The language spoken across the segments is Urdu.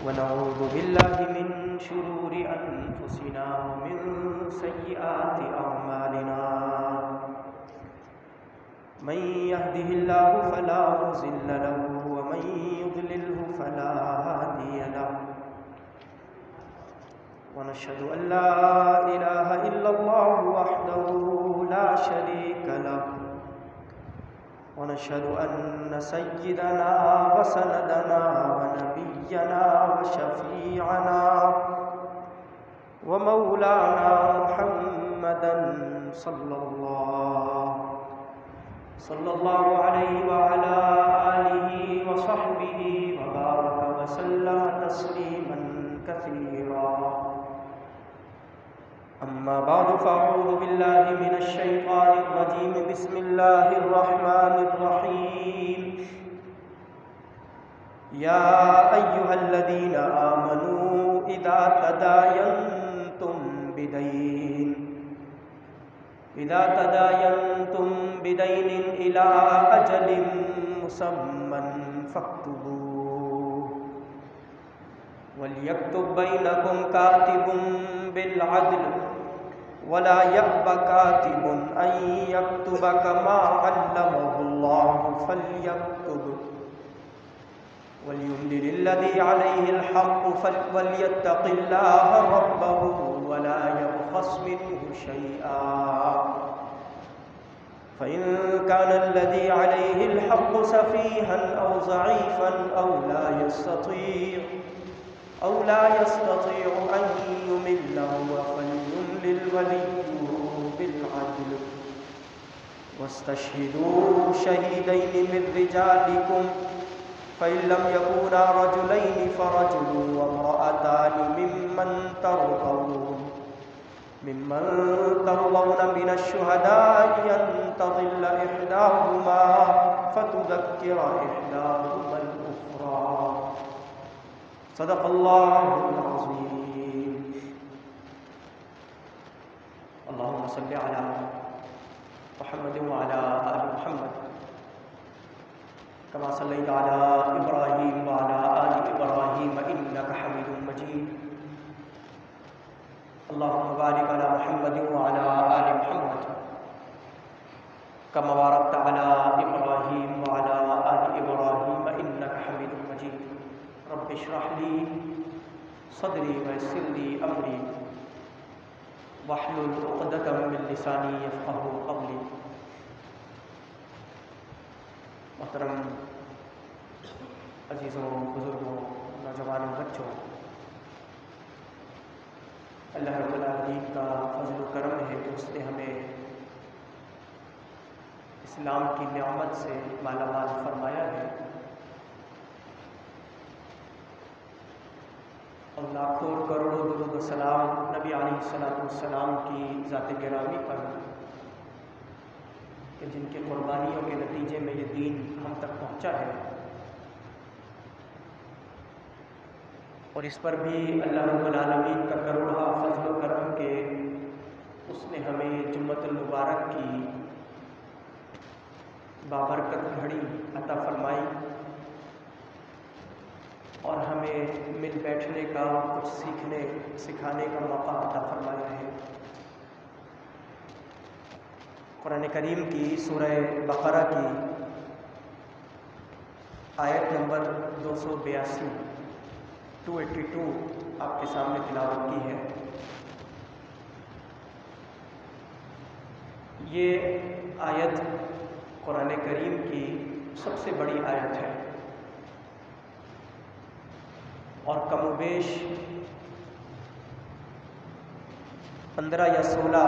ونعوذ بالله من شرور أنفسنا ومن سيئات أعمالنا من يهده الله فلا مضل له ومن يضلله فلا هادي له ونشهد أن لا إله إلا الله وحده لا شريك له ونشهد أن سيدنا وسندنا ونبينا وشفيعنا ومولانا محمدا صلى الله عليه وعلى آله وصحبه وبارك وسلم تسليما كثيرا. أما بعد فأعوذ بالله من الشيطان الرجيم. بسم الله الرحمن الرحيم. يا أيها الذين آمنوا إذا تداينتم بدين إلى أجل مسمى فاكتبوه وليكتب بينكم كاتب بالعدل ولا يأب كاتب أن يكتب كما علمه الله فليكتب وليملل الذي عليه الحق وليتق الله ربه ولا يبخس منه شيئا فإن كان الذي عليه الحق سفيها أو ضعيفا أو لا يستطيع أن يمل هو فليملل وليه بالعدل واستشهدوا شهيدين من رجالكم فإن لم يكونا رجلين فرجل وامرأتان ممن ترضون من الشهداء أن تضل إحداهما فتذكر إحداهما الأخرى. صدق الله العظيم. اللهم صل على محمد وعلى آل محمد كما صليت على إبراهيم وعلى آل إبراهيم إنك حميد مجيد. اللهم بارك على محمد وعلى آل محمد كما باركت على إبراهيم وعلى آل إبراهيم إنك حميد مجيد. رب اشرح لي صدري ويسر لي أمري واحلل عقدة من لساني يفقهوا قولي. محترم عزیزوں، بزرگوں، نوجوانوں، بچوں، اللہ رب العالمین کا فضل و کرم ہے کہ اس نے ہمیں اسلام کی نعمت سے مالا مال فرمایا ہے، اور لاکھوں کروڑوں درود و سلام نبی علیہ السلام کی ذات گرامی پر کہ جن کی قربانیوں کے نتیجے میں یہ دین ہم تک پہنچا ہے. اور اس پر بھی اللہ رب العالمین کا کروڑا فضل و کرم کہ اس نے ہمیں جمعۃ المبارک کی بابرکت گھڑی عطا فرمائی اور ہمیں مل بیٹھنے کا، کچھ سکھانے کا موقع عطا فرمایا ہے. قرآن کریم کی سورہ بقرہ کی آیت نمبر 282 آپ کے سامنے تلاوت کی ہے. یہ آیت قرآن کریم کی سب سے بڑی آیت ہے اور کم و بیش 15 یا 16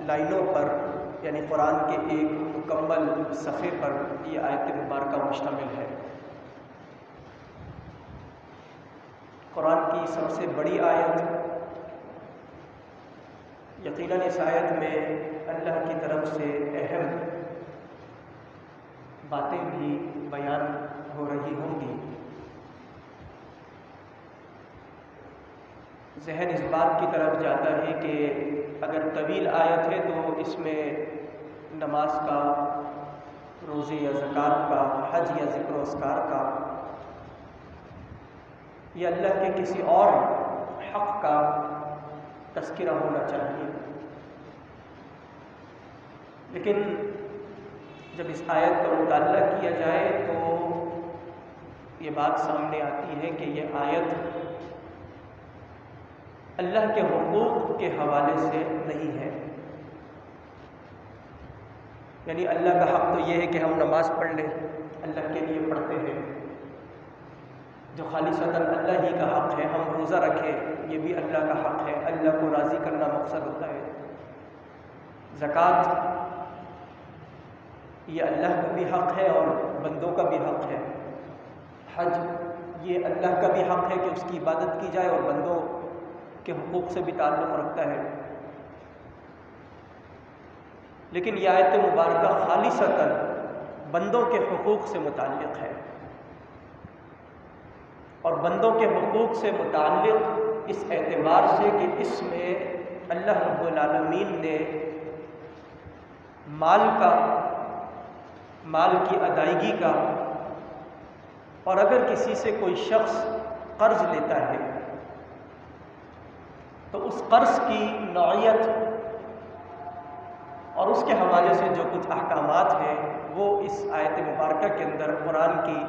لائنوں پر، یعنی قرآن کے ایک مکمل صفحے پر یہ آیت مبارکہ مشتمل ہے. قرآن کی سب سے بڑی آیت. یقیناً اس آیت میں اللہ کی طرف سے اہم باتیں بھی بیان ہو رہی ہوں گی. ذہن اس بات کی طرف جاتا ہے کہ اگر طویل آیت ہے تو اس میں نماز کا، روزے یا زکوٰۃ کا، حج یا ذکر و اذکار کا یا اللہ کے کسی اور حق کا تذکرہ ہونا چاہیے، لیکن جب اس آیت کا مطالعہ کیا جائے تو یہ بات سامنے آتی ہے کہ یہ آیت اللہ کے حقوق کے حوالے سے نہیں ہے۔ یعنی اللہ کا حق تو یہ ہے کہ ہم نماز پڑھ لیں، اللہ کے لیے پڑھتے ہیں، جو خالصتاً اللہ ہی کا حق ہے۔ ہم روزہ رکھیں، یہ بھی اللہ کا حق ہے، اللہ کو راضی کرنا مقصد ہوتا ہے۔ زکوٰۃ یہ اللہ کا بھی حق ہے اور بندوں کا بھی حق ہے۔ حج یہ اللہ کا بھی حق ہے کہ اس کی عبادت کی جائے اور بندوں کے حقوق سے بھی تعلق رکھتا ہے۔ لیکن یہ آیت مبارکہ خالصتاً بندوں کے حقوق سے متعلق ہے، اور بندوں کے حقوق سے متعلق اس اعتبار سے کہ اس میں اللہ رب العالمین نے مال کی ادائیگی کا، اور اگر کسی سے کوئی شخص قرض لیتا ہے تو اس قرض کی نوعیت اور اس کے حوالے سے جو کچھ احکامات ہیں وہ اس آیت مبارکہ کے اندر، قرآن کی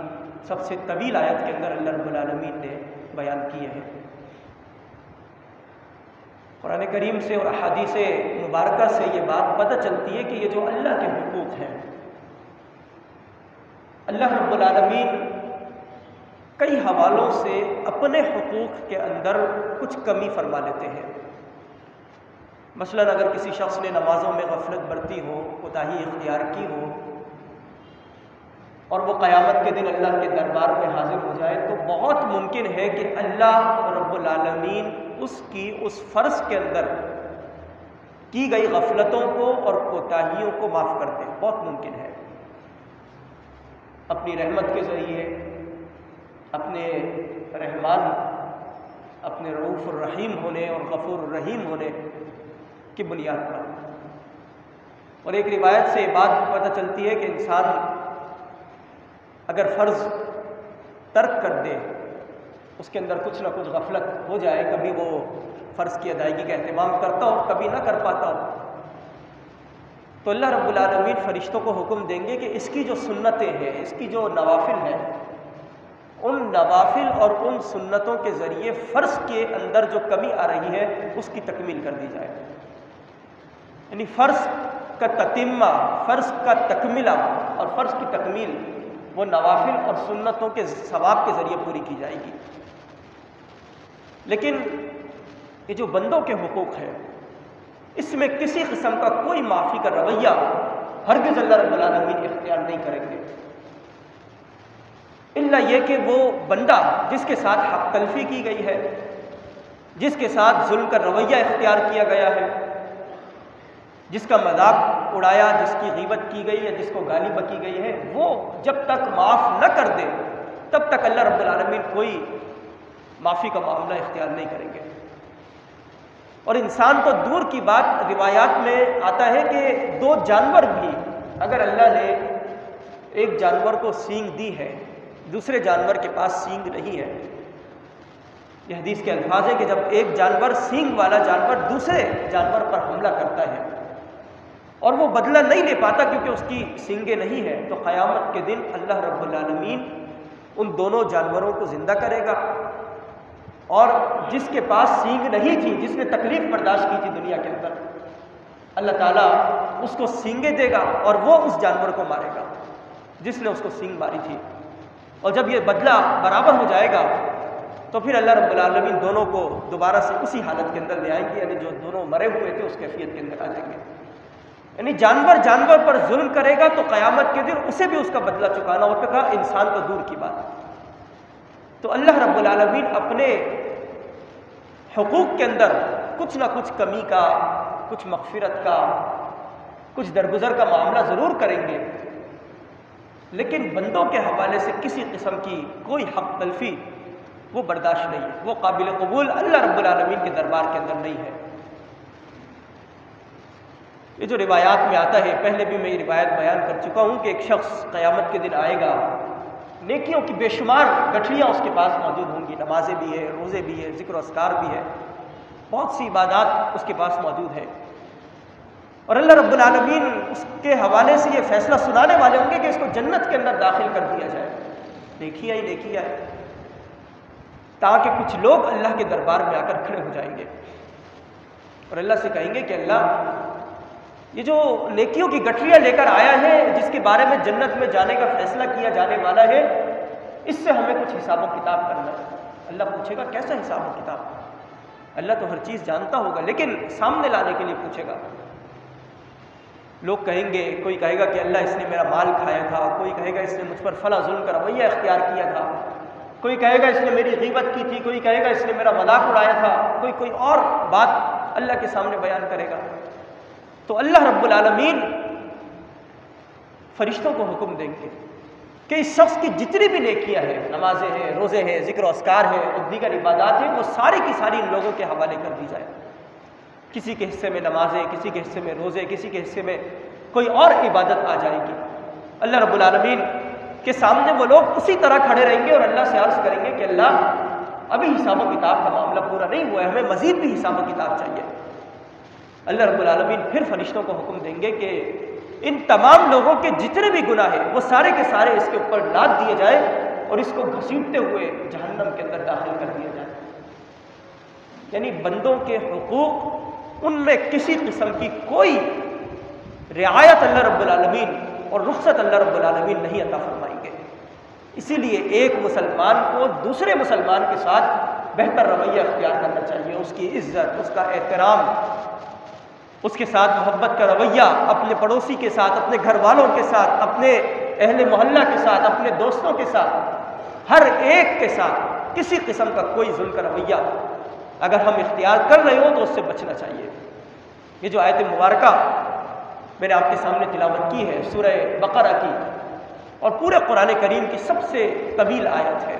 سب سے طویل آیت کے اندر اللہ رب العالمین نے بیان کیے ہیں۔ قرآن کریم سے اور احادیث مبارکہ سے یہ بات پتہ چلتی ہے کہ یہ جو اللہ کے حقوق ہیں، اللہ رب العالمین کئی حوالوں سے اپنے حقوق کے اندر کچھ کمی فرما لیتے ہیں۔ مثلاً اگر کسی شخص نے نمازوں میں غفلت برتی ہو، کوتاہی اختیار کی ہو، اور وہ قیامت کے دن اللہ کے دربار میں حاضر ہو جائے، تو بہت ممکن ہے کہ اللہ رب العالمین اس کی اس فرض کے اندر کی گئی غفلتوں کو اور کوتاہیوں کو معاف کر دے۔ بہت ممکن ہے، اپنی رحمت کے ذریعے، اپنے رحمان، اپنے رؤوف الرحیم ہونے اور غفور الرحیم ہونے کی بنیاد پر۔ اور ایک روایت سے یہ بات پتہ چلتی ہے کہ انسان اگر فرض ترک کر دے، اس کے اندر کچھ نہ کچھ غفلت ہو جائے، کبھی وہ فرض کی ادائیگی کا اہتمام کرتا ہو، کبھی نہ کر پاتا ہو، تو اللہ رب العالمین فرشتوں کو حکم دیں گے کہ اس کی جو سنتیں ہیں، اس کی جو نوافل ہیں، ان نوافل اور ان سنتوں کے ذریعے فرض کے اندر جو کمی آ رہی ہے اس کی تکمیل کر دی جائے۔ یعنی فرض کا تتمہ، فرض کا تکملہ اور فرض کی تکمیل وہ نوافل اور سنتوں کے ثواب کے ذریعے پوری کی جائے گی۔ لیکن یہ جو بندوں کے حقوق ہیں، اس میں کسی قسم کا کوئی معافی کا رویہ ہرگز اللہ رب العالمین اختیار نہیں کریں گے، الا یہ کہ وہ بندہ جس کے ساتھ حق تلفی کی گئی ہے، جس کے ساتھ ظلم کا رویہ اختیار کیا گیا ہے، جس کا مذاق اڑایا، جس کی غیبت کی گئی یا جس کو گالی بکی گئی ہے، وہ جب تک معاف نہ کر دے تب تک اللہ رب العالمین کوئی معافی کا معاملہ اختیار نہیں کریں گے۔ اور انسان تو دور کی بات، روایات میں آتا ہے کہ دو جانور بھی اگر اللہ نے ایک جانور کو سینگ دی ہے، دوسرے جانور کے پاس سینگ نہیں ہے، یہ حدیث کے الفاظ ہے کہ جب ایک جانور سینگ والا جانور دوسرے جانور پر حملہ کرتا ہے اور وہ بدلہ نہیں لے پاتا کیونکہ اس کی سینگیں نہیں ہیں، تو قیامت کے دن اللہ رب العالمین ان دونوں جانوروں کو زندہ کرے گا، اور جس کے پاس سینگ نہیں تھی، جس نے تکلیف برداشت کی تھی دنیا کے اندر، اللہ تعالیٰ اس کو سینگیں دے گا اور وہ اس جانور کو مارے گا جس نے اس کو سینگ ماری تھی۔ اور جب یہ بدلہ برابر ہو جائے گا تو پھر اللہ رب العالمین دونوں کو دوبارہ سے اسی حالت کے اندر لے آئیں گے، یعنی جو دونوں مرے ہوئے تھے اس کیفیت کے اندر آ جائیں گے۔ یعنی جانور پر ظلم کرے گا تو قیامت کے دن اسے بھی اس کا بدلہ چکانا ہوگا، انسان تو دور کی بات۔ تو اللہ رب العالمین اپنے حقوق کے اندر کچھ نہ کچھ کمی کا، کچھ مغفرت کا، کچھ درگزر کا معاملہ ضرور کریں گے، لیکن بندوں کے حوالے سے کسی قسم کی کوئی حق تلفی وہ برداشت نہیں ہے، وہ قابل قبول اللہ رب العالمین کے دربار کے اندر نہیں ہے۔ یہ جو روایات میں آتا ہے، پہلے بھی میں یہ روایت بیان کر چکا ہوں کہ ایک شخص قیامت کے دن آئے گا نیکیوں کی بے شمار گٹھڑیاں اس کے پاس موجود ہوں گی، نمازیں بھی ہے، روزے بھی ہے، ذکر و اذکار بھی ہے، بہت سی عبادات اس کے پاس موجود ہے، اور اللہ رب العالمین اس کے حوالے سے یہ فیصلہ سنانے والے ہوں گے کہ اس کو جنت کے اندر داخل کر دیا جائے، نیکیاں ہی نیکیاں ہے، تاکہ کچھ لوگ اللہ کے دربار میں آ کر کھڑے ہو جائیں گے اور اللہ سے کہیں گے کہ اللہ، یہ جو نیکیوں کی گٹھڑیاں لے کر آیا ہے، جس کے بارے میں جنت میں جانے کا فیصلہ کیا جانے والا ہے، اس سے ہمیں کچھ حساب و کتاب کرنا ہے۔ اللہ پوچھے گا کیسا حساب و کتاب؟ اللہ تو ہر چیز جانتا ہوگا، لیکن سامنے لانے کے لیے پوچھے گا۔ لوگ کہیں گے، کوئی کہے گا کہ اللہ اس نے میرا مال کھایا تھا، کوئی کہے گا اس نے مجھ پر فلاں ظلم کا رویہ اختیار کیا تھا، کوئی کہے گا اس نے میری غیبت کی تھی، کوئی کہے گا اس نے میرا مذاق اڑایا تھا، کوئی اور بات اللہ کے سامنے بیان کرے گا۔ تو اللہ رب العالمین فرشتوں کو حکم دیں گے کہ اس شخص کی جتنی بھی نیکیاں ہیں، نمازیں ہیں، روزے ہیں، ذکر و اذکار ہیں اور دیگر عبادات ہیں، وہ ساری کی ساری ان لوگوں کے حوالے کر دی جائے۔ کسی کے حصے میں نمازیں، کسی کے حصے میں روزے، کسی کے حصے میں کوئی اور عبادت آ جائے گی۔ اللہ رب العالمین کے سامنے وہ لوگ اسی طرح کھڑے رہیں گے اور اللہ سے عرض کریں گے کہ اللہ، ابھی حساب و کتاب کا معاملہ پورا نہیں ہوا ہے، ہمیں مزید بھی حساب و کتاب چاہیے۔ اللہ رب العالمین پھر فرشتوں کو حکم دیں گے کہ ان تمام لوگوں کے جتنے بھی گناہ ہیں وہ سارے کے سارے اس کے اوپر لاد دیے جائے اور اس کو گھسیٹتے ہوئے جہنم کے اندر داخل کر دیا جائے۔ یعنی بندوں کے حقوق، ان میں کسی قسم کی کوئی رعایت اللہ رب العالمین اور رخصت اللہ رب العالمین نہیں عطا فرمائیں گے۔ اسی لیے ایک مسلمان کو دوسرے مسلمان کے ساتھ بہتر رویہ اختیار کرنا چاہیے، اس کی عزت، اس کا احترام، اس کے ساتھ محبت کا رویہ، اپنے پڑوسی کے ساتھ، اپنے گھر والوں کے ساتھ، اپنے اہل محلہ کے ساتھ، اپنے دوستوں کے ساتھ، ہر ایک کے ساتھ کسی قسم کا کوئی ظلم کا رویہ اگر ہم اختیار کر رہے ہوں تو اس سے بچنا چاہیے۔ یہ جو آیت مبارکہ میں نے آپ کے سامنے تلاوت کی ہے سورہ بقرہ کی، اور پورے قرآن کریم کی سب سے طویل آیت ہے۔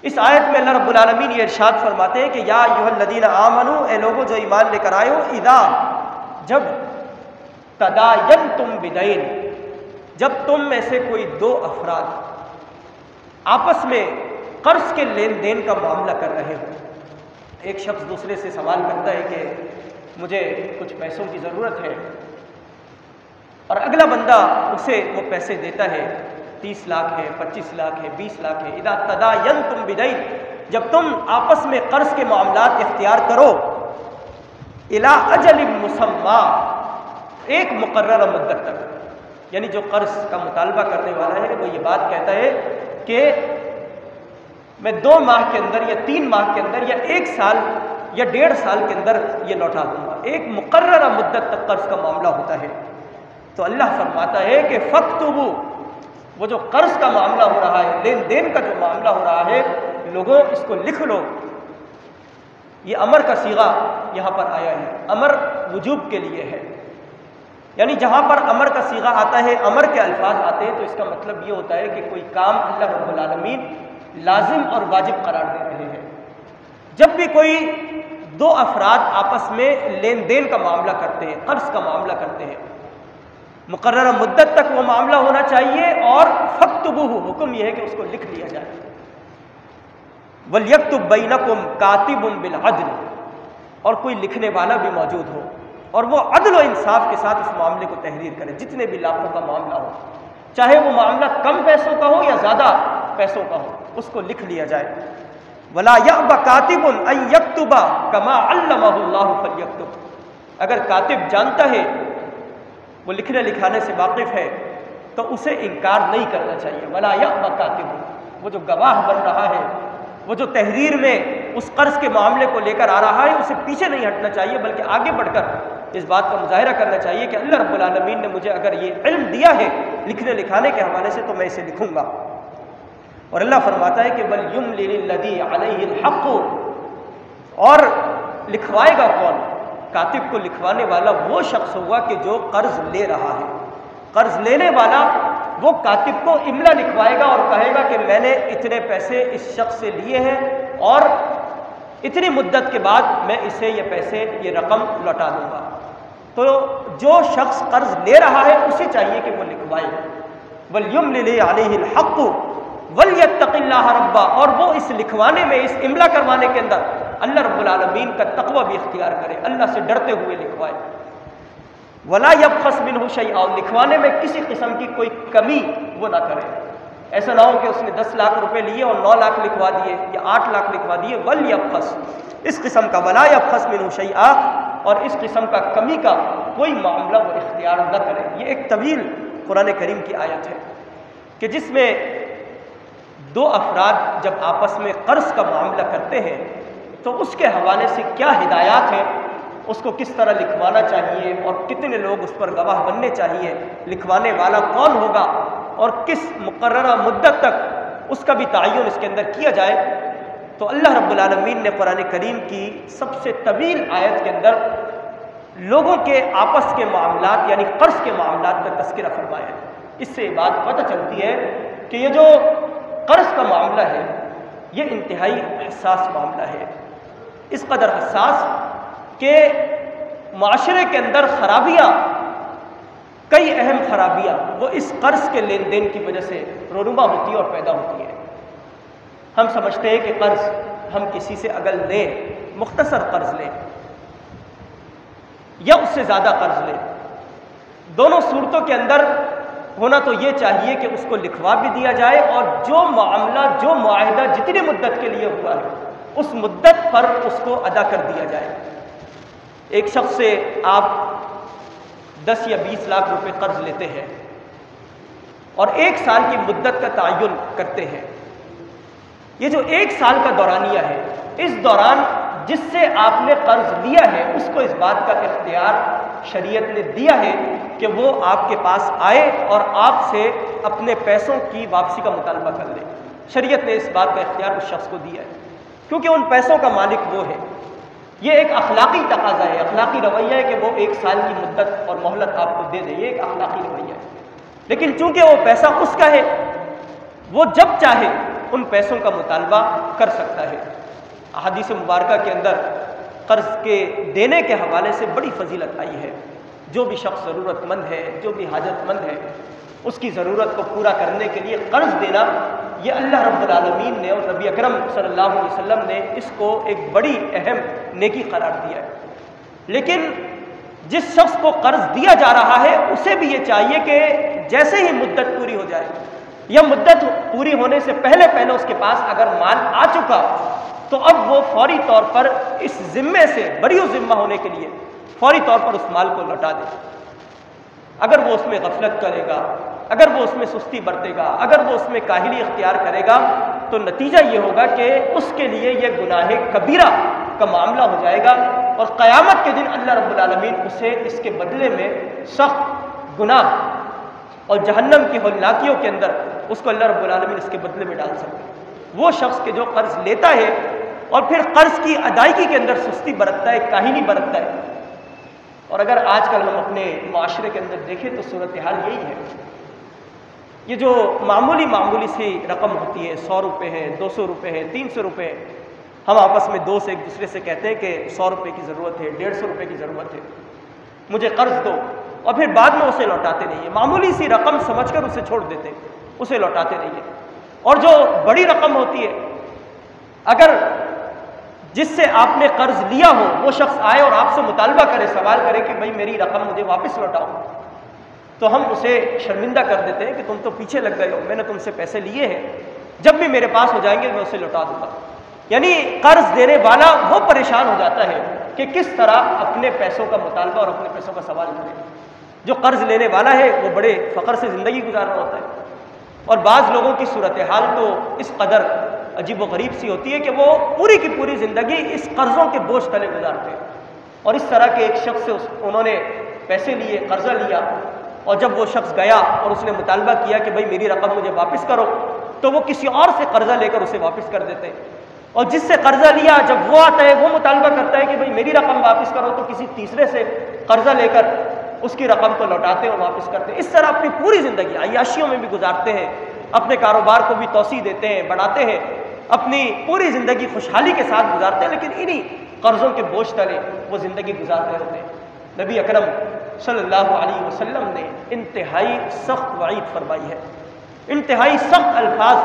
اس آیت میں اللہ رب العالمین یہ ارشاد فرماتے ہیں کہ یا ایھا الذین آمنو، اے لوگو جو ایمان لے کر آئے ہو، اذا، جب، تداینتم بدین، جب تم میں سے کوئی دو افراد آپس میں قرض کے لین دین کا معاملہ کر رہے ہو، ایک شخص دوسرے سے سوال کرتا ہے کہ مجھے کچھ پیسوں کی ضرورت ہے، اور اگلا بندہ اسے وہ پیسے دیتا ہے، 30 لاکھ ہے، 25 لاکھ ہے، 20 لاکھ ہے۔ اذا تداینتم بدین، جب تم آپس میں قرض کے معاملات اختیار کرو، الی اجل مسمی، ایک مقررہ مدت تک، یعنی جو قرض کا مطالبہ کرنے والا ہے وہ یہ بات کہتا ہے کہ میں 2 ماہ کے اندر یا 3 ماہ کے اندر یا 1 سال یا 1.5 سال کے اندر یہ لوٹا دوں گا، ایک مقررہ مدت تک قرض کا معاملہ ہوتا ہے۔ تو اللہ فرماتا ہے کہ فاکتبوا، وہ جو قرض کا معاملہ ہو رہا ہے، لین دین کا جو معاملہ ہو رہا ہے، لوگوں اس کو لکھ لو۔ یہ امر کا صیغہ یہاں پر آیا ہے، امر وجوب کے لیے ہے، یعنی جہاں پر امر کا صیغہ آتا ہے، امر کے الفاظ آتے ہیں، تو اس کا مطلب یہ ہوتا ہے کہ کوئی کام اللہ رب العالمین لازم اور واجب قرار دے رہے ہیں۔ جب بھی کوئی 2 افراد آپس میں لین دین کا معاملہ کرتے ہیں، قرض کا معاملہ کرتے ہیں، مقررہ مدت تک وہ معاملہ ہونا چاہیے، اور فاکتبوہ، حکم یہ ہے کہ اس کو لکھ لیا جائے۔ وَلْيَكْتُبْ بَيْنَكُمْ كَاتِبٌ بِالْعَدْلِ، اور کوئی لکھنے والا بھی موجود ہو، اور وہ عدل و انصاف کے ساتھ اس معاملے کو تحریر کرے، جتنے بھی لاکھوں کا معاملہ ہو، چاہے وہ معاملہ کم پیسوں کا ہو یا زیادہ پیسوں کا ہو، اس کو لکھ لیا جائے۔ وَلَا يَأْبَ كَاتِبٌ أَن يَكْتُبَ كَمَا عَلَّمَهُ اللَّهُ فَلْيَكْتُبْ، اگر کاتب جانتا ہے، وہ لکھنے لکھانے سے واقف ہے، تو اسے انکار نہیں کرنا چاہیے۔ وَلَا يَأْبَ كَاتِبٌ، وہ جو گواہ بن رہا ہے، وہ جو تحریر میں اس قرض کے معاملے کو لے کر آ رہا ہے، اسے پیچھے نہیں ہٹنا چاہیے، بلکہ آگے بڑھ کر اس بات کا مظاہرہ کرنا چاہیے کہ اللہ رب العالمین نے مجھے اگر یہ علم دیا ہے لکھنے لکھانے کے حوالے سے، تو میں اسے لکھوں گا۔ اور اللہ فرماتا ہے کہ وَلْيُمْلِلِ الَّذِي عَلَيْهِ الْحَقُّ، اور لکھوائے گا کون؟ کاتب کو لکھوانے والا وہ شخص ہوگا کہ جو قرض لے رہا ہے۔ قرض لینے والا وہ کاتب کو املا لکھوائے گا اور کہے گا کہ میں نے اتنے پیسے اس شخص سے لیے ہیں، اور اتنی مدت کے بعد میں اسے یہ پیسے، یہ رقم لوٹا دوں گا۔ تو جو شخص قرض لے رہا ہے اسے چاہیے کہ وہ لکھوائے۔ وَلْيُمْلِلِ عَلَيْهِ الْحَقُّ، وَلْيَتَّقِ اللَّهَ رَبَّا، اور وہ اس لکھوانے میں، اس املا کروانے کے اندر اللہ رب العالمین کا تقوی بھی اختیار کرے، اللہ سے ڈرتے ہوئے لکھوائے۔ وَلَا يَبْخَسْ مِنْهُ شَيْئًا، لکھوانے میں کسی قسم کی کوئی کمی وہ نہ کرے، ایسا نہ ہو کہ اس نے 10 لاکھ روپے لیے اور 9 لاکھ لکھوا دیے یا 8 لاکھ لکھوا دیے۔ وَلْيَبْخَسْ، اس قسم کا وَلَا يَبْخَسْ مِنْهُ شَيْئًا، اور اس قسم کا کمی کا کوئی معاملہ وہ اختیار نہ کرے۔ یہ ایک طویل قرآن کریم کی آیت ہے کہ جس میں دو افراد جب آپس میں قرض کا معاملہ کرتے ہیں تو اس کے حوالے سے کیا ہدایات ہیں، اس کو کس طرح لکھوانا چاہیے اور کتنے لوگ اس پر گواہ بننے چاہیے، لکھوانے والا کون ہوگا اور کس مقررہ مدت تک اس کا بھی تعین اس کے اندر کیا جائے۔ تو اللہ رب العالمین نے قرآن کریم کی سب سے طویل آیت کے اندر لوگوں کے آپس کے معاملات یعنی قرض کے معاملات کا تذکرہ فرمایا ہے۔ اس سے بات پتہ چلتی ہے کہ یہ جو قرض کا معاملہ ہے یہ انتہائی حساس معاملہ ہے، اس قدر حساس کہ معاشرے کے اندر خرابیاں، کئی اہم خرابیاں وہ اس قرض کے لین دین کی وجہ سے رونما ہوتی ہے اور پیدا ہوتی ہے۔ ہم سمجھتے ہیں کہ قرض ہم کسی سے اگر لیں، مختصر قرض لیں یا اس سے زیادہ قرض لیں، دونوں صورتوں کے اندر ہونا تو یہ چاہیے کہ اس کو لکھوا بھی دیا جائے اور جو معاملہ، جو معاہدہ جتنی مدت کے لیے ہوا ہے اس مدت پر اس کو ادا کر دیا جائے۔ ایک شخص سے آپ 10 یا 20 لاکھ روپے قرض لیتے ہیں اور 1 سال کی مدت کا تعین کرتے ہیں۔ یہ جو 1 سال کا دورانیہ ہے، اس دوران جس سے آپ نے قرض لیا ہے اس کو اس بات کا اختیار شریعت نے دیا ہے کہ وہ آپ کے پاس آئے اور آپ سے اپنے پیسوں کی واپسی کا مطالبہ کر لے۔ شریعت نے اس بات کا اختیار اس شخص کو دیا ہے کیونکہ ان پیسوں کا مالک وہ ہے۔ یہ ایک اخلاقی تقاضا ہے، اخلاقی رویہ ہے کہ وہ 1 سال کی مدت اور مہلت آپ کو دے دے، یہ ایک اخلاقی رویہ ہے۔ لیکن چونکہ وہ پیسہ اس کا ہے، وہ جب چاہے ان پیسوں کا مطالبہ کر سکتا ہے۔ احادیث مبارکہ کے اندر قرض کے دینے کے حوالے سے بڑی فضیلت آئی ہے۔ جو بھی شخص ضرورت مند ہے، جو بھی حاجت مند ہے، اس کی ضرورت کو پورا کرنے کے لیے قرض دینا، یہ اللہ رب العالمین نے اور نبی اکرم صلی اللہ علیہ وسلم نے اس کو ایک بڑی اہم نیکی قرار دیا ہے۔ لیکن جس شخص کو قرض دیا جا رہا ہے اسے بھی یہ چاہیے کہ جیسے ہی مدت پوری ہو جائے یا مدت پوری ہونے سے پہلے اس کے پاس اگر مال آ چکا تو اب وہ فوری طور پر اس ذمے سے بری ذمہ ہونے کے لیے فوری طور پر اس مال کو لوٹا دے۔ اگر وہ اس میں غفلت کرے گا، اگر وہ اس میں سستی برتے گا، اگر وہ اس میں کاہلی اختیار کرے گا تو نتیجہ یہ ہوگا کہ اس کے لیے یہ گناہ کبیرہ کا معاملہ ہو جائے گا اور قیامت کے دن اللہ رب العالمین اسے اس کے بدلے میں سخت گناہ اور جہنم کی ہولناکیوں کے اندر اس کو اللہ رب العالمین اس کے بدلے میں ڈال سکتے ہیں۔ وہ شخص کے جو قرض لیتا ہے اور پھر قرض کی ادائیگی کے اندر سستی برتتا ہے، کاہلی برتتا ہے، اور اگر آج کل ہم اپنے معاشرے کے اندر دیکھیں تو صورتحال یہی ہے۔ یہ جو معمولی سی رقم ہوتی ہے، 100 روپے ہے، 200 روپے ہے، 300 روپے ہے، ہم آپس میں دوست ایک دوسرے سے کہتے ہیں کہ 100 روپے کی ضرورت ہے، 150 روپے کی ضرورت ہے، مجھے قرض دو، اور پھر بعد میں اسے لوٹاتے نہیں ہیں۔ معمولی سی رقم سمجھ کر اسے چھوڑ دیتے ہیں، اسے لوٹاتے نہیں ہیں۔ اور جو بڑی رقم ہوتی ہے، اگر جس سے آپ نے قرض لیا ہو وہ شخص آئے اور آپ سے مطالبہ کرے، سوال کرے کہ بھائی میری رقم مجھے واپس لوٹاؤ، تو ہم اسے شرمندہ کر دیتے ہیں کہ تم تو پیچھے لگ گئے ہو، میں نے تم سے پیسے لیے ہیں، جب بھی میرے پاس ہو جائیں گے میں اسے لوٹا دوں گا۔ یعنی قرض دینے والا وہ پریشان ہو جاتا ہے کہ کس طرح اپنے پیسوں کا مطالبہ اور اپنے پیسوں کا سوال کرے۔ جو قرض لینے والا ہے وہ بڑے فخر سے زندگی گزار رہا ہوتا ہے، اور بعض لوگوں کی صورتحال تو اس قدر عجیب و غریب سی ہوتی ہے کہ وہ پوری کی پوری زندگی اس قرضوں کے بوجھ تلے گزارتے ہیں۔ اور اس طرح کے ایک شخص سے انہوں نے پیسے لیے، قرضہ لیا، اور جب وہ شخص گیا اور اس نے مطالبہ کیا کہ بھائی میری رقم مجھے واپس کرو، تو وہ کسی اور سے قرضہ لے کر اسے واپس کر دیتے ہیں، اور جس سے قرضہ لیا جب وہ آتا ہے وہ مطالبہ کرتا ہے کہ بھائی میری رقم واپس کرو، تو کسی تیسرے سے قرضہ لے کر اس کی رقم کو لوٹاتے اور واپس کرتے ہیں۔ اس طرح اپنی پوری زندگی عیاشیوں میں بھی گزارتے ہیں، اپنے کاروبار کو بھی توسیع دیتے ہیں، بڑھاتے ہیں، اپنی پوری زندگی خوشحالی کے ساتھ گزارتے ہیں، لیکن انہی قرضوں کے بوجھ تلے وہ زندگی گزار رہے ہوتے ہیں۔ نبی اکرم صلی اللہ علیہ وسلم نے انتہائی سخت وعید فرمائی ہے، انتہائی سخت الفاظ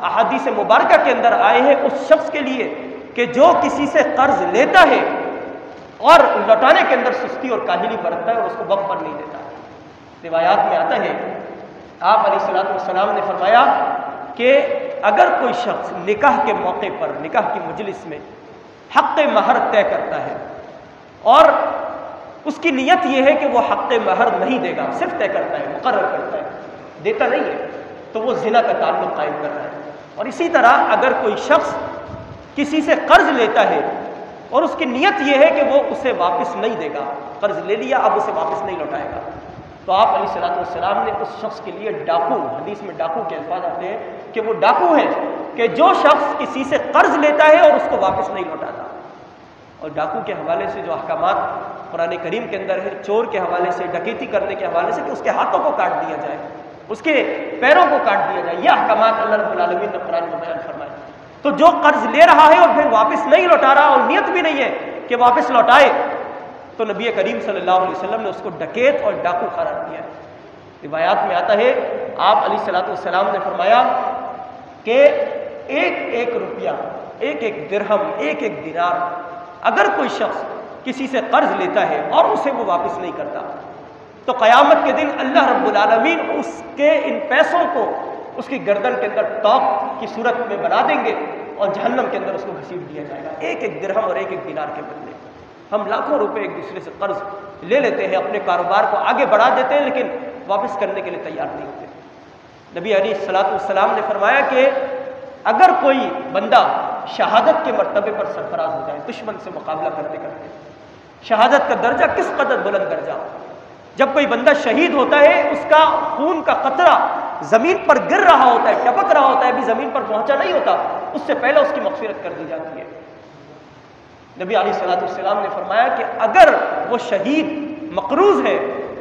احادیث مبارکہ کے اندر آئے ہیں اس شخص کے لیے کہ جو کسی سے قرض لیتا ہے اور لوٹانے کے اندر سستی اور کاہلی برتتا ہے اور اس کو وقت پر نہیں دیتا۔ روایات میں آتا ہے آپ علیہ الصلوۃ والسلام نے فرمایا کہ اگر کوئی شخص نکاح کے موقع پر نکاح کی مجلس میں حق مہر طے کرتا ہے اور اس کی نیت یہ ہے کہ وہ حق مہر نہیں دے گا، صرف طے کرتا ہے، مقرر کرتا ہے، دیتا نہیں ہے، تو وہ زنا کا تعلق قائم کر رہا ہے۔ اور اسی طرح اگر کوئی شخص کسی سے قرض لیتا ہے اور اس کی نیت یہ ہے کہ وہ اسے واپس نہیں دے گا، قرض لے لیا اب اسے واپس نہیں لوٹائے گا، تو آپ علیہ الصلوۃ والسلام نے اس شخص کے لیے ڈاکو، حدیث میں ڈاکو کے الفاظ آتے ہیں کہ وہ ڈاکو ہے کہ جو شخص کسی سے قرض لیتا ہے اور اس کو واپس نہیں لوٹاتا۔ اور ڈاکو کے حوالے سے جو احکامات قرآن کریم کے اندر ہے، چور کے حوالے سے، ڈکیتی کرنے کے حوالے سے کہ اس کے ہاتھوں کو کاٹ دیا جائے، اس کے پیروں کو کاٹ دیا جائے، یہ احکامات اللہ رب العالمین نے قرآن میں بیان فرمائے۔ تو جو قرض لے رہا ہے اور پھر واپس نہیں لوٹا رہا اور نیت بھی نہیں ہے کہ واپس لوٹائے، تو نبی کریم صلی اللہ علیہ وسلم نے اس کو ڈکیت اور ڈاکو قرار دیا ہے۔ روایات میں آتا ہے آپ علیہ الصلوۃ والسلام نے فرمایا کہ ایک ایک روپیہ، ایک ایک درہم، ایک ایک دینار اگر کوئی شخص کسی سے قرض لیتا ہے اور اسے وہ واپس نہیں کرتا تو قیامت کے دن اللہ رب العالمین اس کے ان پیسوں کو اس کی گردن کے اندر توق کی صورت میں بنا دیں گے اور جہنم کے اندر اس کو گھسیٹ دیا جائے گا، ایک ایک درہم اور ایک ایک دینار کے بدلے۔ ہم لاکھوں روپے ایک دوسرے سے قرض لے لیتے ہیں، اپنے کاروبار کو آگے بڑھا دیتے ہیں، لیکن واپس کرنے کے لیے تیار نہیں ہوتے۔ نبی علیہ الصلوۃ والسلام نے فرمایا کہ اگر کوئی بندہ شہادت کے مرتبے پر سرفراز ہو جائے، دشمن سے مقابلہ کرتے کرتے، شہادت کا درجہ کس قدر بلند درجہ، جب کوئی بندہ شہید ہوتا ہے اس کا خون کا قطرہ زمین پر گر رہا ہوتا ہے، ٹپک رہا ہوتا ہے، ابھی زمین پر پہنچا نہیں ہوتا، اس سے پہلے اس کی مغفرت کر دی جاتی ہے۔ نبی علیہ الصلوۃ والسلام نے فرمایا کہ اگر وہ شہید مقروض ہے،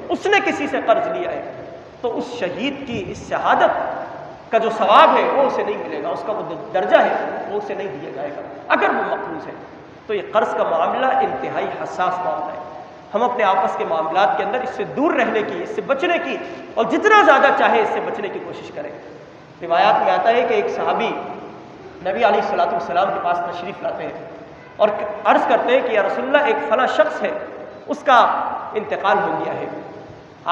اس نے کسی سے قرض لیا ہے، تو اس شہید کی اس شہادت کا جو ثواب ہے وہ اسے نہیں ملے گا، اس کا وہ درجہ ہے وہ اسے نہیں دیا جائے گا اگر وہ مقروض ہے۔ تو یہ قرض کا معاملہ انتہائی حساس معاملہ ہے، ہم اپنے آپس کے معاملات کے اندر اس سے دور رہنے کی، اس سے بچنے کی اور جتنا زیادہ چاہے اس سے بچنے کی کوشش کریں۔ روایات میں آتا ہے کہ ایک صحابی نبی علیہ الصلوۃ والسلام کے پاس تشریف لاتے ہیں اور عرض کرتے ہیں کہ یا رسول اللہ، ایک فلاں شخص ہے، اس کا انتقال ہو گیا ہے،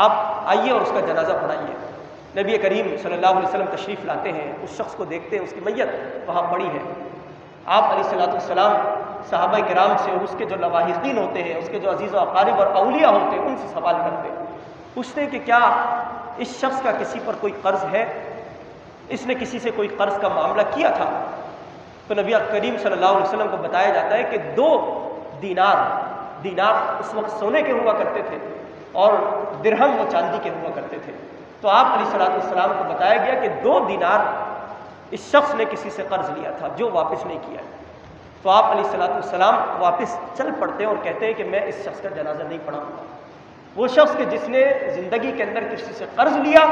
آپ آئیے اور اس کا جنازہ پڑھائیے۔ نبی کریم صلی اللہ علیہ وسلم تشریف لاتے ہیں، اس شخص کو دیکھتے ہیں، اس کی میت وہاں پڑی ہے۔ آپ علیہ الصلوۃ والسلام صحابہ کرام سے اور اس کے جو لواحقین ہوتے ہیں، اس کے جو عزیز و اقارب اور اولیاء ہوتے ہیں، ان سے سوال کرتے ہیں، پوچھتے ہیں کہ کیا اس شخص کا کسی پر کوئی قرض ہے، اس نے کسی سے کوئی قرض کا معاملہ کیا تھا؟ تو نبی کریم صلی اللہ علیہ وسلم کو بتایا جاتا ہے کہ 2 دینار اس وقت سونے کے ہوا کرتے تھے اور درہم وہ چاندی کے ہوا کرتے تھے۔ تو آپ علیہ الصلوۃ والسلام کو بتایا گیا کہ 2 دینار اس شخص نے کسی سے قرض لیا تھا جو واپس نہیں کیا ہے۔ تو آپ علیہ الصلوۃ والسلام واپس چل پڑتے ہیں اور کہتے ہیں کہ میں اس شخص کا جنازہ نہیں پڑھاؤں گا۔ وہ شخص کہ جس نے زندگی کے اندر کسی سے قرض لیا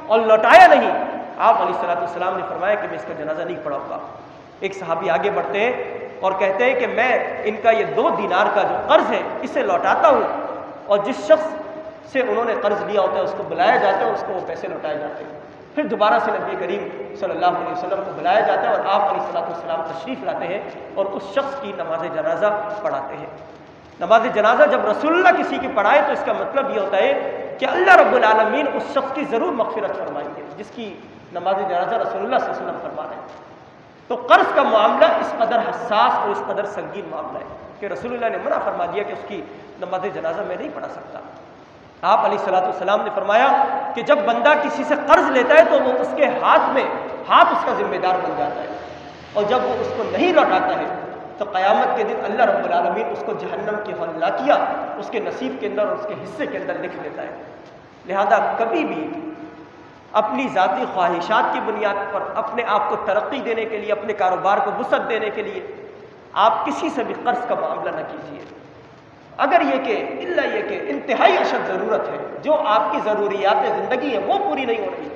اور لوٹایا نہیں، آپ علیہ الصلوۃ والسلام نے فرمایا کہ میں اس کا جنازہ نہیں پڑھاؤں گا۔ ایک صحابی آگے بڑھتے ہیں اور کہتے ہیں کہ میں ان کا یہ 2 دینار کا جو قرض ہے اسے لوٹاتا ہوں، اور جس شخص سے انہوں نے قرض لیا ہوتا ہے اس کو بلایا جاتا ہے اور اس کو وہ پیسے لوٹائے جاتے ہیں۔ پھر دوبارہ سے نبی کریم صلی اللہ علیہ وسلم کو بلایا جاتا ہے اور آپ علیہ الصلوۃ والسلام تشریف لاتے ہیں اور اس شخص کی نماز جنازہ پڑھاتے ہیں۔ نماز جنازہ جب رسول اللہ کسی کی پڑھائے تو اس کا مطلب یہ ہوتا ہے کہ اللہ رب العالمین اس شخص کی ضرور مغفرت فرمائیں گے جس کی نماز جنازہ رسول اللہ صلی اللہ علیہ وسلم فرما رہے ہیں۔ تو قرض کا معاملہ اس قدر حساس اور اس قدر سنگین معاملہ ہے کہ رسول اللہ نے منع فرما دیا کہ اس کی نماز جنازہ میں نہیں پڑھا سکتا۔ آپ علیہ الصلوۃ والسلام نے فرمایا کہ جب بندہ کسی سے قرض لیتا ہے تو وہ اس کے ہاتھ اس کا ذمہ دار بن جاتا ہے، اور جب وہ اس کو نہیں لوٹاتا ہے تو قیامت کے دن اللہ رب العالمین اس کو جہنم کی حلاکیہ اس کے نصیب کے اندر اور اس کے حصے کے اندر لکھ دیتا ہے۔ لہذا کبھی بھی اپنی ذاتی خواہشات کی بنیاد پر اپنے آپ کو ترقی دینے کے لیے، اپنے کاروبار کو وسعت دینے کے لیے آپ کسی سے بھی قرض کا معاملہ نہ کیجیے، اگر یہ کہ انتہائی اشد ضرورت ہے، جو آپ کی ضروریات زندگی ہے وہ پوری نہیں ہو رہی،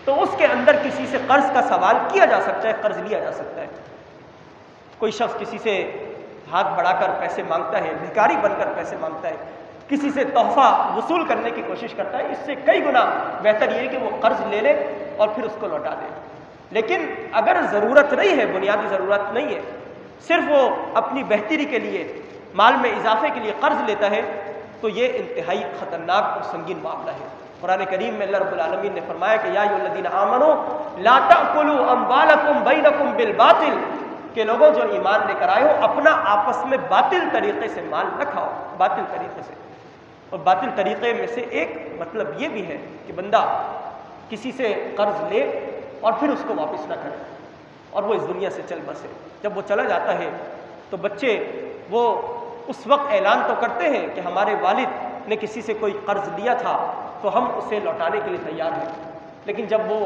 تو اس کے اندر کسی سے قرض کا سوال کیا جا سکتا ہے، قرض لیا جا سکتا ہے۔ کوئی شخص کسی سے ہاتھ بڑھا کر پیسے مانگتا ہے، بھکاری بن کر پیسے مانگتا ہے، کسی سے تحفہ وصول کرنے کی کوشش کرتا ہے، اس سے کئی گنا بہتر یہ ہے کہ وہ قرض لے لے اور پھر اس کو لوٹا دے۔ لیکن اگر ضرورت نہیں ہے، بنیادی ضرورت نہیں ہے، صرف وہ اپنی بہتری کے لیے، مال میں اضافے کے لیے قرض لیتا ہے، تو یہ انتہائی خطرناک اور سنگین معاملہ ہے۔ قرآن کریم میں اللہ رب العالمین نے فرمایا کہ یا ایھا الذین آمنوا لا تأکلوا اموالکم بینکم بالباطل، کہ لوگوں جو ایمان لے کر آئے ہو اپنا آپس میں باطل طریقے سے مال نہ کھاؤ، باطل طریقے سے۔ اور باطل طریقے میں سے ایک مطلب یہ بھی ہے کہ بندہ کسی سے قرض لے اور پھر اس کو واپس نہ کرے اور وہ اس دنیا سے چل بسے۔ جب وہ چلا جاتا ہے تو بچے وہ اس وقت اعلان تو کرتے ہیں کہ ہمارے والد نے کسی سے کوئی قرض لیا تھا تو ہم اسے لوٹانے کے لیے تیار ہیں، لیکن جب وہ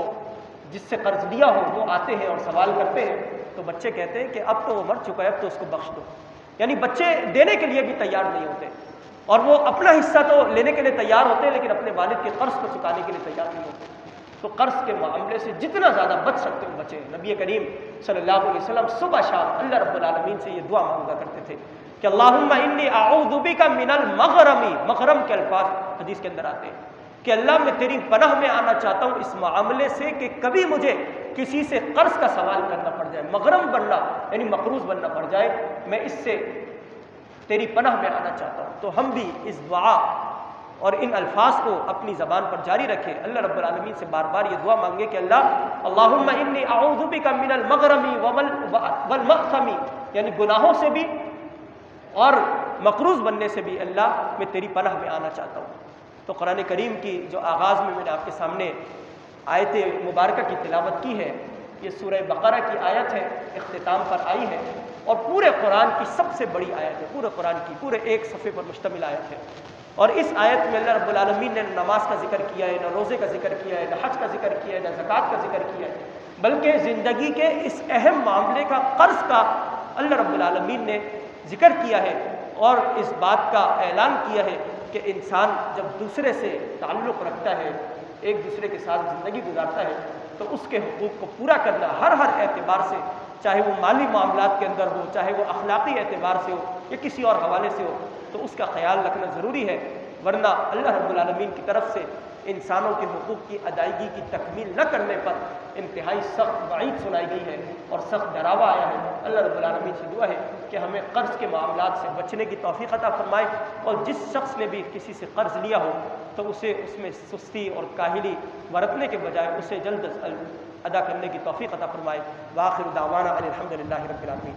جس سے قرض لیا ہو وہ آتے ہیں اور سوال کرتے ہیں تو بچے کہتے ہیں کہ اب تو وہ مر چکا ہے، اب تو اس کو بخش دو۔ یعنی بچے دینے کے لیے بھی تیار نہیں ہوتے، اور وہ اپنا حصہ تو لینے کے لیے تیار ہوتے ہیں لیکن اپنے والد کے قرض کو چکانے کے لیے تیار نہیں ہوتے۔ تو قرض کے معاملے سے جتنا زیادہ بچ سکتے ہو بچے۔ نبی کریم صلی اللہ علیہ وسلم صبح شام اللہ رب العالمین سے یہ دعا مانگا کرتے تھے کہ اللہم انی اعوذ بک من المغرم، مغرم کے الفاظ حدیث کے اندر آتے ہیں کہ اللہ میں تیری پناہ میں آنا چاہتا ہوں اس معاملے سے کہ کبھی مجھے کسی سے قرض کا سوال کرنا پڑ جائے، مغرم بننا یعنی مقروض بننا پڑ جائے، میں اس سے تیری پناہ میں آنا چاہتا ہوں۔ تو ہم بھی اس دعا اور ان الفاظ کو اپنی زبان پر جاری رکھیں، اللہ رب العالمین سے بار بار یہ دعا مانگے کہ اللہم انی اعوذ بک من المغرم والمأثم، یعنی گناہوں سے بھی اور مقروض بننے سے بھی اللہ میں تیری پناہ میں آنا چاہتا ہوں۔ تو قرآن کریم کی جو آغاز میں نے آپ کے سامنے آیت مبارکہ کی تلاوت کی ہے، یہ سورہ بقرہ کی آیت ہے، اختتام پر آئی ہے اور پورے قرآن کی سب سے بڑی آیت ہے، پورے قرآن کی پورے ایک صفحے پر مشتمل آیت ہے۔ اور اس آیت میں اللہ رب العالمین نے نہ نماز کا ذکر کیا ہے، نہ روزے کا ذکر کیا ہے، نہ حج کا ذکر کیا ہے، نہ زکوٰۃ کا ذکر کیا ہے، بلکہ زندگی کے اس اہم معاملے کا، قرض کا اللہ رب العالمین نے ذکر کیا ہے اور اس بات کا اعلان کیا ہے کہ انسان جب دوسرے سے تعلق رکھتا ہے، ایک دوسرے کے ساتھ زندگی گزارتا ہے، تو اس کے حقوق کو پورا کرنا ہر اعتبار سے، چاہے وہ مالی معاملات کے اندر ہو، چاہے وہ اخلاقی اعتبار سے ہو یا کسی اور حوالے سے ہو، تو اس کا خیال رکھنا ضروری ہے، ورنہ اللہ رب العالمین کی طرف سے انسانوں کے حقوق کی ادائیگی کی تکمیل نہ کرنے پر انتہائی سخت وعید سنائی گئی ہے اور سخت ڈراوا آیا ہے۔ اللہ رب العالمین سے دعا ہے کہ ہمیں قرض کے معاملات سے بچنے کی توفیق عطا فرمائے، اور جس شخص نے بھی کسی سے قرض لیا ہو تو اسے اس میں سستی اور کاہلی برتنے کے بجائے اسے جلد از جلد ادا کرنے کی توفیق عطا فرمائے۔ وآخر دعوانا ان الحمد للہ رب العالمین۔